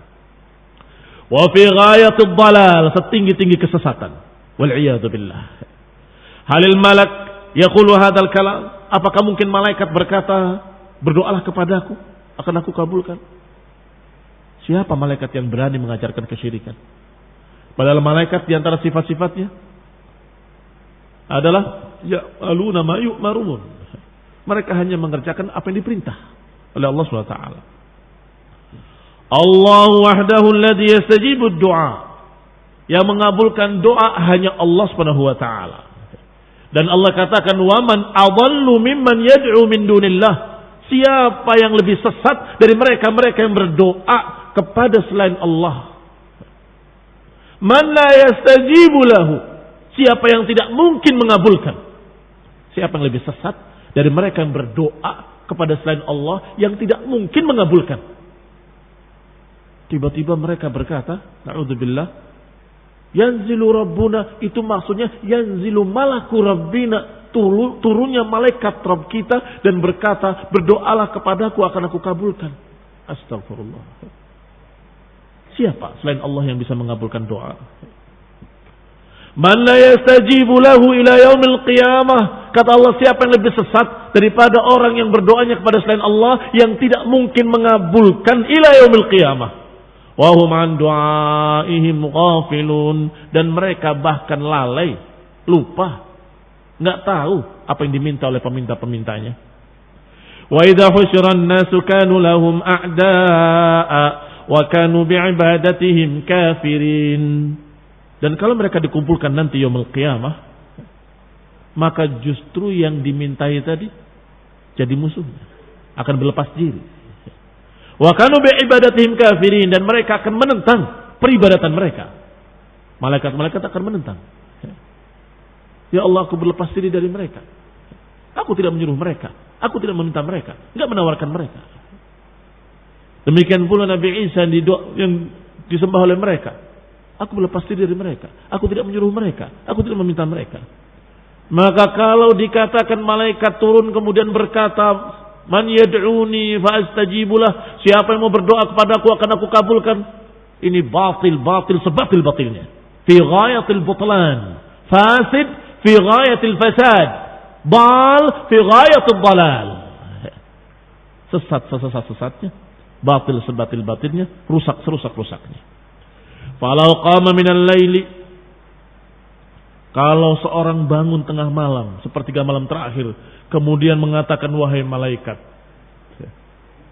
Speaker 1: Wa fi ghayatul dhalal, setinggi-tinggi kesesatan. Wal iyadu billah. Halil malak yaqulu hadzal kalam? Apakah mungkin malaikat berkata, berdoalah kepadaku, akan aku kabulkan? Siapa malaikat yang berani mengajarkan kesyirikan? Padahal malaikat di antara sifat-sifatnya adalah ya'maluna ma yu'marun. Mereka hanya mengerjakan apa yang diperintah oleh Allah SWT. Allah wahdahu alladhi yastajibu du'a. Yang mengabulkan doa hanya Allah SWT. Dan Allah katakan, waman adallu mimman yad'u min dunillah. Siapa yang lebih sesat dari mereka-mereka yang berdoa
Speaker 2: kepada selain Allah. Man la yastajibu lahu, siapa yang tidak mungkin mengabulkan. Siapa yang lebih sesat dari mereka yang berdoa kepada selain Allah yang tidak mungkin mengabulkan. Tiba-tiba mereka berkata, na'udzubillah, yanzilu rabbuna, itu maksudnya yanzilu malaku rabbina, turunnya malaikat Rabb kita dan berkata, berdoalah kepadaku akan aku kabulkan. Astagfirullah. Siapa selain Allah yang bisa mengabulkan doa? Man la yastajibu lahu ila yaumil qiyamah. Kata Allah, siapa yang lebih sesat daripada orang yang berdoanya kepada selain Allah yang tidak mungkin mengabulkan ila yaumil qiyamah. Wa hum an du'aihim ghafilun, dan mereka bahkan lalai, lupa, enggak tahu apa yang diminta oleh peminta-pemintanya. Wa idza husyiran nasu kanu lahum a'da'a wa kanu bi'ibadatihim kafirin. Dan kalau mereka dikumpulkan nanti yaumul qiyamah, maka justru yang dimintai tadi jadi musuhnya, akan berlepas diri. Wa kanu bi'ibadatihim kafirin, dan mereka akan menentang peribadatan mereka. Malaikat-malaikat akan menentang. Ya Allah, aku berlepas diri dari mereka. Aku tidak menyuruh mereka, aku tidak meminta mereka, enggak menawarkan mereka. Demikian pula Nabi Isa yang disembah oleh mereka. Aku berlepas diri dari mereka, aku tidak menyuruh mereka, aku tidak meminta mereka. Maka kalau dikatakan malaikat turun kemudian berkata, man yad'uni fa astajibulah, siapa yang mau berdoa kepadaku akan aku kabulkan, ini batil sebatil-batilnya, fi ghayatil butlan, fasid fi ghayatil fasad, bal fi ghayatil dalal. Sesat-sesatnya, batil sebatil-batilnya, rusak serusak-rusaknya. Falau qama minal laili, kalau seorang bangun tengah malam, sepertiga malam terakhir, kemudian mengatakan, wahai malaikat,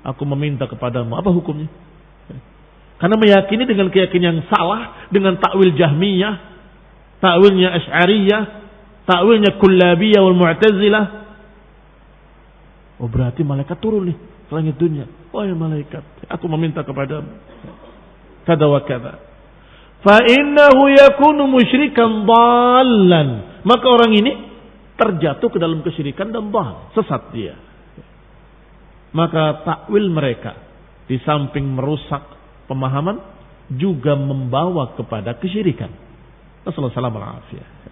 Speaker 2: aku meminta kepadamu, apa hukumnya? Karena meyakini dengan keyakinan yang salah, dengan takwil Jahmiyah, takwilnya Asy'ariyah, takwilnya Kullabiyah wal Mu'tazilah. Oh, berarti malaikat turun nih ke langit dunia. Wahai malaikat, aku meminta kepadamu kada wa kada. Fa innahu yakunu musyrikan dhallan, maka orang ini terjatuh ke dalam kesyirikan dan dhal, sesat dia. Maka takwil mereka di samping merusak pemahaman juga membawa kepada kesyirikan. Assalamualaikum warahmatullahi wabarakatuh.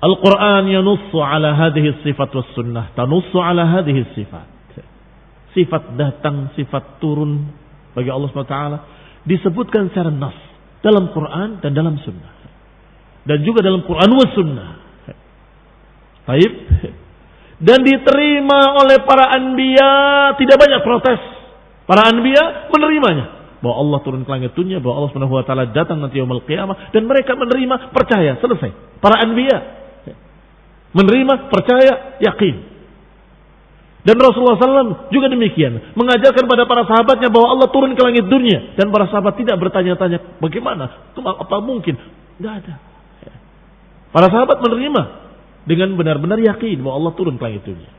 Speaker 2: Al-Quran yanussu ala hadhihi sifat was sunnah tanussu ala hadhihi sifat. Sifat datang, sifat turun bagi Allah SWT disebutkan secara nas dalam Quran dan dalam sunnah, dan juga dalam Quran was sunnah. Baik, dan diterima oleh para anbiya, tidak banyak protes. Para anbiya menerimanya, bahwa Allah turun ke langit dunia, bahwa Allah Subhanahu wa taala datang nanti yaumul qiyamah, dan mereka menerima, percaya, selesai. Para anbiya menerima, percaya, yakin. Dan Rasulullah SAW juga demikian, mengajarkan pada para sahabatnya bahwa Allah turun ke langit dunia, dan para sahabat tidak bertanya-tanya bagaimana, apa mungkin, tidak ada. Para sahabat menerima dengan benar-benar yakin bahwa Allah turun ke langit dunia.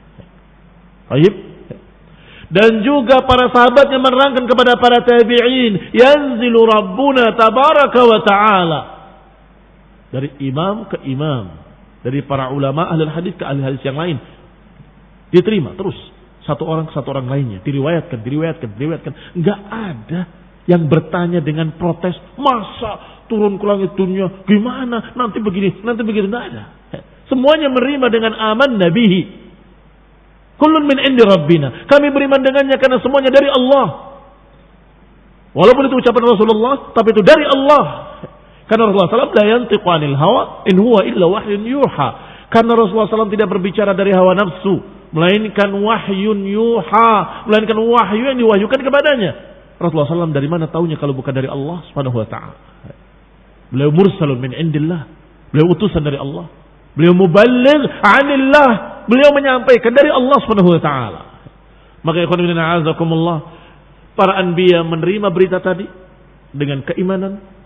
Speaker 2: Baik. Dan juga para sahabatnya menerangkan kepada para tabi'in, yanzilu rabbuna tabaraka wa ta'ala, dari imam ke imam, dari para ulama ahli hadis ke ahli hadis yang lain, diterima terus satu orang ke satu orang lainnya, diriwayatkan. Enggak ada yang bertanya dengan protes, masa turun ke langit dunia, gimana, nanti begini, enggak ada. Semuanya menerima dengan aman nabihi, kullun min indi rabbina, kami beriman dengannya karena semuanya dari Allah. Walaupun itu ucapan Rasulullah, tapi itu dari Allah. Karena Rasulullah SAW la yantiqu anil hawa in huwa illa wahyun yuha. Karena Rasulullah SAW tidak berbicara dari hawa nafsu, melainkan wahyun yuha, melainkan wahyu yang diwahyukan kepadanya. Rasulullah SAW dari mana taunya kalau bukan dari Allah Subhanahu wa taala? Beliau mursalun min indillah, beliau utusan dari Allah. Beliau muballigh anillah, beliau menyampaikan dari Allah Subhanahu wa taala. Maka ikhwan fillah a'azakumullah, para anbiya menerima berita tadi dengan keimanan.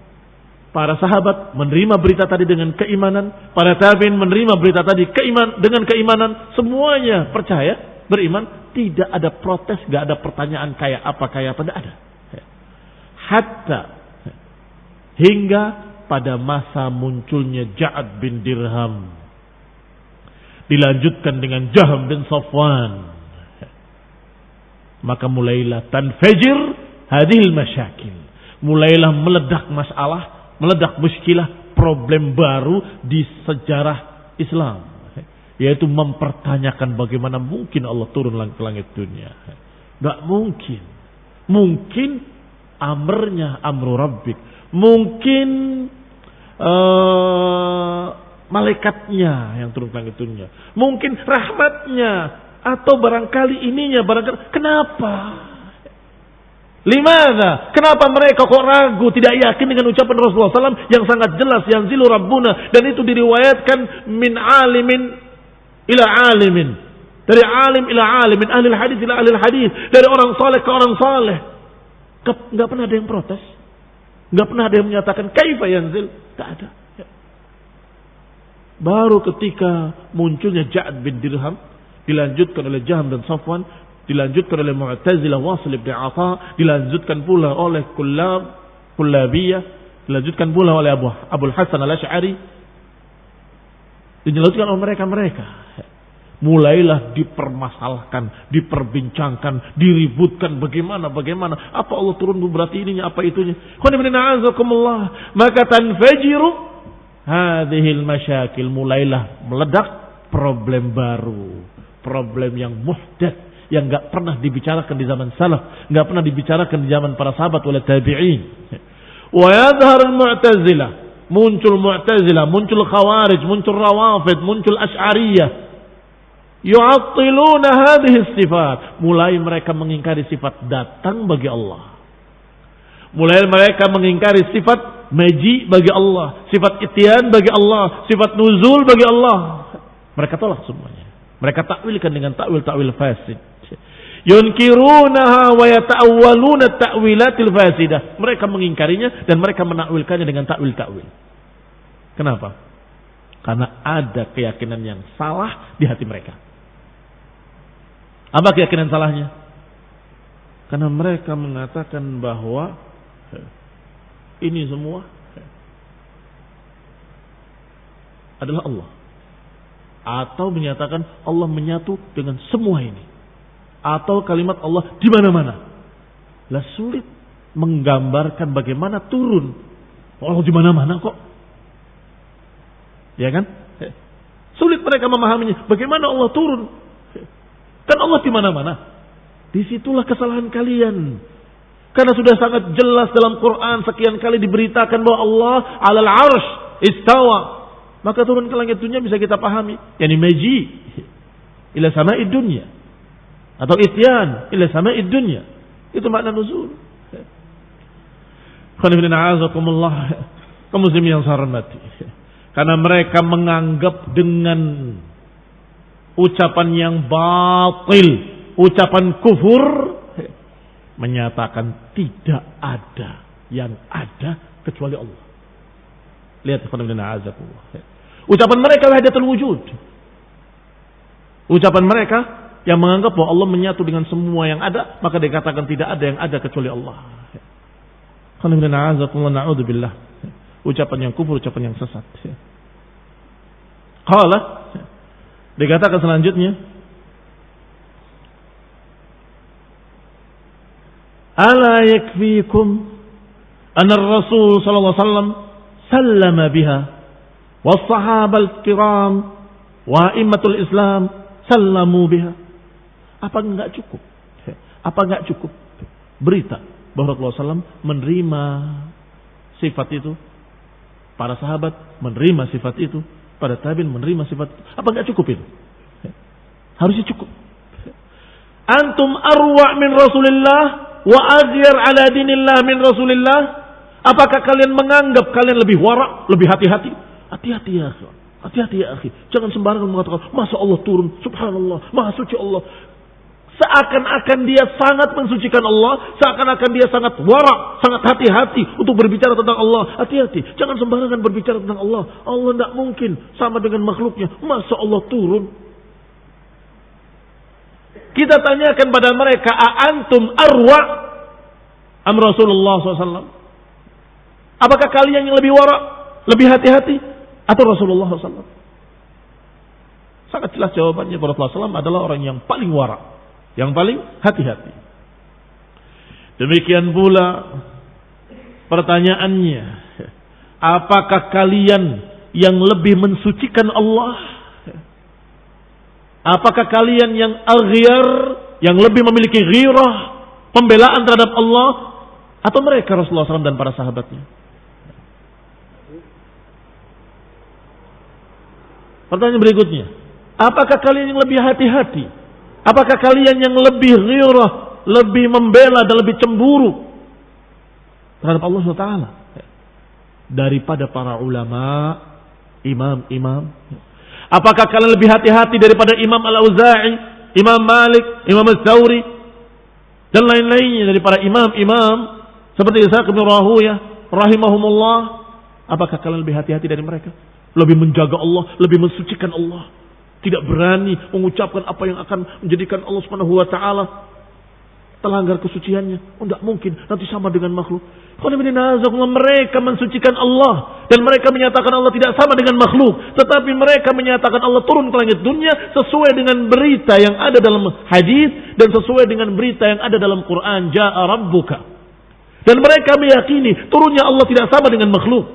Speaker 2: Para sahabat menerima berita tadi dengan keimanan, para tabi'in menerima berita tadi dengan keimanan, semuanya percaya, beriman tidak ada protes, nggak ada pertanyaan kayak apa, tidak ada. Hatta hingga pada masa munculnya Ja'ad bin Dirham, dilanjutkan dengan Jahm bin Safwan, maka mulailah tanfajir hadhil masyakil, mulailah meledak masalah, meledak muskilah, problem baru di sejarah Islam, yaitu mempertanyakan bagaimana mungkin Allah turun ke langit dunia. Gak mungkin. Mungkin amrnya amru rabbik, mungkin malaikatnya yang turun ke langit dunia, mungkin rahmatnya, atau barangkali ininya, barangkali. Kenapa? Limana? Kenapa mereka kok ragu, tidak yakin dengan ucapan Rasulullah SAW yang sangat jelas, yanzilu Rabbuna, dan itu diriwayatkan min alimin ila alimin, dari alim ila alimin, ahli hadis ila ahli hadis, dari orang saleh ke orang saleh. Enggak pernah ada yang protes, enggak pernah ada yang menyatakan kaifa yanzil, enggak ada. Baru ketika munculnya Ja'ad bin Dirham, dilanjutkan oleh Jahm dan Safwan, dilanjutkan oleh Mu'tazilah Wasil bin Atha, dilanjutkan pula oleh Kullabiyah, dilanjutkan pula oleh Abul Hasan Al-Asy'ari, dilanjutkan oleh mereka. Mulailah dipermasalahkan, diperbincangkan, diributkan bagaimana, apa Allah turun berarti ininya, apa itunya. Maka tanfajiru hadhil masyakil, mulailah meledak problem baru, problem yang muhdats, yang enggak pernah dibicarakan di zaman salaf, enggak pernah dibicarakan di zaman para sahabat wala tabi'in. Wa yadhhar al-mu'tazilah, muncul mu'tazilah, muncul khawarij, muncul rawafid, muncul asy'ariyah, yu'attiluna hadhihi sifat, mulai mereka mengingkari sifat datang bagi Allah, mulai mereka mengingkari sifat maji bagi Allah, sifat ityan bagi Allah, sifat nuzul bagi Allah. Mereka tolak semuanya. Mereka takwilkan dengan takwil fasid. Yunkirunaha wa yata'awwaluna ta'wilatil fasidah. Mereka mengingkarinya dan mereka menakwilkannya dengan takwil. Kenapa? Karena ada keyakinan yang salah di hati mereka. Apa keyakinan salahnya? Karena mereka mengatakan bahwa ini semua adalah Allah, atau menyatakan Allah menyatu dengan semua ini, atau kalimat Allah di mana-mana. Lah sulit menggambarkan bagaimana turun Allah di mana-mana kok. Ya kan? Sulit mereka memahaminya. Bagaimana Allah turun? Kan Allah di mana-mana. Disitulah kesalahan kalian. Karena sudah sangat jelas dalam Quran sekian kali diberitakan bahwa Allah 'alal 'arsy istawa. Maka turun ke langit dunia bisa kita pahami, yakni maji ila sama'id dunya, atau ityan ila sama'id dunya. Itu makna nuzul. Kaum muslimin yang saya hormati. Karena mereka menganggap dengan ucapan yang batil, ucapan kufur, menyatakan tidak ada yang ada kecuali Allah. Lihat ucapan mereka wahdatul wujud. Ucapan mereka yang menganggap bahwa Allah menyatu dengan semua yang ada, maka dikatakan tidak ada yang ada kecuali Allah. Na'udzubillah. Ucapan yang kufur, ucapan yang sesat. Qala, dikatakan selanjutnya, ala yakfikum anna ar-rasul sallallahu alaihi wasallam sallama biha was-sahabal kiram wa a'immatul Islam sallamu biha. Apa enggak cukup? Apa enggak cukup berita bahwa Rasulullah SAW menerima sifat itu, para sahabat menerima sifat itu, para tabi'in menerima sifat itu? Apa enggak cukup itu? Harusnya cukup. Antum arwa' min Rasulillah wa aghyar ala dinillah min Rasulillah. Apakah kalian menganggap kalian lebih wara', lebih hati-hati? Hati-hati ya akhi. Hati-hati ya akhi. Jangan sembarangan mengatakan, masa Allah turun, subhanallah, maha suci Allah. Seakan-akan dia sangat mensucikan Allah, seakan-akan dia sangat wara', sangat hati-hati untuk berbicara tentang Allah. Hati-hati, jangan sembarangan berbicara tentang Allah. Allah tidak mungkin sama dengan makhluknya. Masa Allah turun? Kita tanyakan pada mereka, "A'antum arwa am Rasulullah SAW?" Apakah kalian yang lebih wara, lebih hati-hati, atau Rasulullah SAW? Sangat jelas jawabannya, Rasulullah SAW adalah orang yang paling wara, yang paling hati-hati. Demikian pula pertanyaannya, apakah kalian yang lebih mensucikan Allah? Apakah kalian yang aghyar, yang lebih memiliki ghirah, pembelaan terhadap Allah, atau mereka Rasulullah SAW dan para sahabatnya? Pertanyaan berikutnya, apakah kalian yang lebih hati-hati? Apakah kalian yang lebih ghirah, lebih membela dan lebih cemburu terhadap Allah SWT daripada para ulama, imam-imam? Apakah kalian lebih hati-hati daripada Imam Al-Auza'i, Imam Malik, Imam Al-Thawri, dan lain-lainnya dari para imam-imam seperti Ishaq bin Rahuyah rahimahumullah? Apakah kalian lebih hati-hati dari mereka? Lebih menjaga Allah, lebih mensucikan Allah, tidak berani mengucapkan apa yang akan menjadikan Allah Subhanahu wa taala terlanggar kesuciannya? Oh, tidak mungkin, nanti sama dengan makhluk. Mereka mensucikan Allah dan mereka menyatakan Allah tidak sama dengan makhluk, tetapi mereka menyatakan Allah turun ke langit dunia sesuai dengan berita yang ada dalam hadis dan sesuai dengan berita yang ada dalam Quran, Ja'a Rabbuka. Dan mereka meyakini turunnya Allah tidak sama dengan makhluk.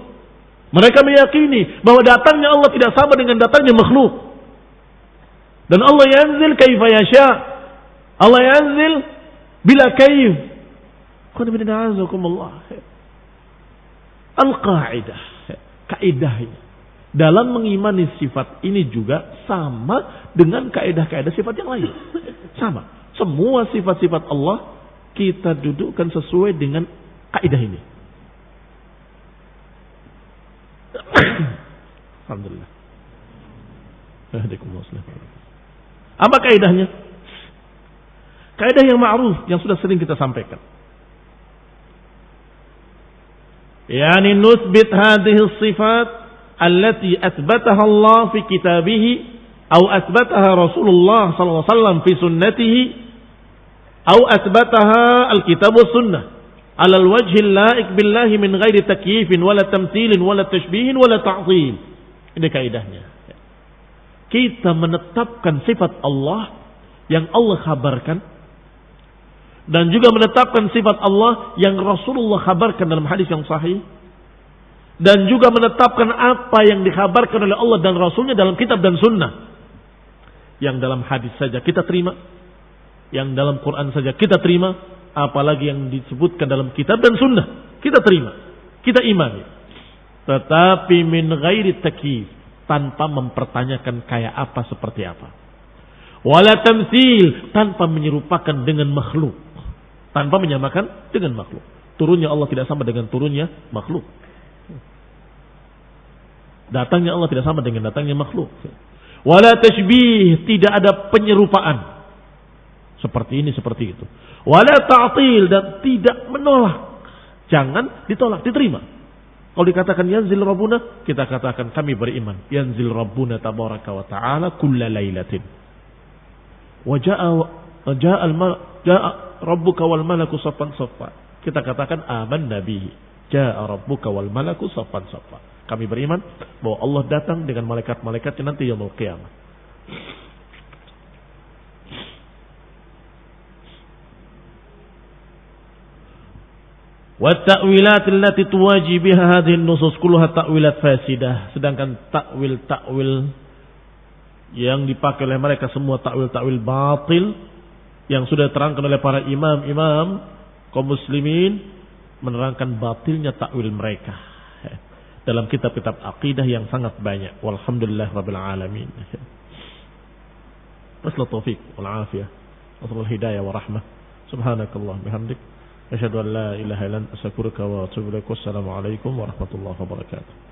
Speaker 2: Mereka meyakini bahwa datangnya Allah tidak sama dengan datangnya makhluk. Dan Allah yanzil kaifa yasha. Allah yanzil bila kaif. Al-qa'idah, kaidahnya dalam mengimani sifat ini juga sama dengan kaidah-kaidah sifat yang lain. Sama. Semua sifat-sifat Allah kita dudukkan sesuai dengan kaidah ini. Alhamdulillah. Apa kaidahnya? Kaidah yang ma'ruf yang sudah sering kita sampaikan. Yani nusbit hadhihi sifat allati athbataha Allah fi kitabih atau athbataha Rasulullah sallallahu alaihi wasallam fi sunnatihi atau athbataha al-kitab was sunnah ala al-wajh al-la'iq billahi min ghairi takyifin wala tamthilin wala tashbihin wala ta'dhil. Ini kaidahnya. Kita menetapkan sifat Allah yang Allah kabarkan dan juga menetapkan sifat Allah yang Rasulullah kabarkan dalam hadis yang sahih dan juga menetapkan apa yang dikabarkan oleh Allah dan Rasulnya dalam kitab dan sunnah. Yang dalam hadis saja kita terima, yang dalam Quran saja kita terima, apalagi yang disebutkan dalam kitab dan sunnah kita terima, kita imani. Tetapi min ghairi takyif, tanpa mempertanyakan kayak apa seperti apa. Wala tamtsil, tanpa menyerupakan dengan makhluk, tanpa menyamakan dengan makhluk. Turunnya Allah tidak sama dengan turunnya makhluk. Datangnya Allah tidak sama dengan datangnya makhluk. Wala tashbih, tidak ada penyerupaan. Seperti ini, seperti itu. Wala ta'til, dan tidak menolak. Jangan ditolak, diterima. Kalau dikatakan yanzil Rabbuna, kita katakan kami beriman. Yanzil Rabbuna tabaraka wa ta'ala kulla lailatin. Wa ja'a Rabbuka wal malaku saffan saffa. Kita katakan aman nabihi. Ja'a Rabbuka wal malaku saffan saffa. Kami beriman bahwa Allah datang dengan malaikat-malaikatnya nanti yaumul qiyamah. Wa ta'wilat allati tuwaji biha hadhihi an-nusus kulluha ta'wilat fasidah. Sedangkan takwil-takwil yang dipakai oleh mereka semua takwil-takwil batil yang sudah terangkan oleh para imam-imam kaum muslimin, menerangkan batilnya takwil mereka dalam kitab-kitab akidah yang sangat banyak. Walhamdulillah rabbil alamin. Wassalatu taufiq wal afiyah wa hidayah wa rahmah. Subhanakallah bihamdik asyhadu an la ilaha illa anta astaghfiruka wa atubu ilaik. Wassalamu alaikum warahmatullahi wabarakatuh.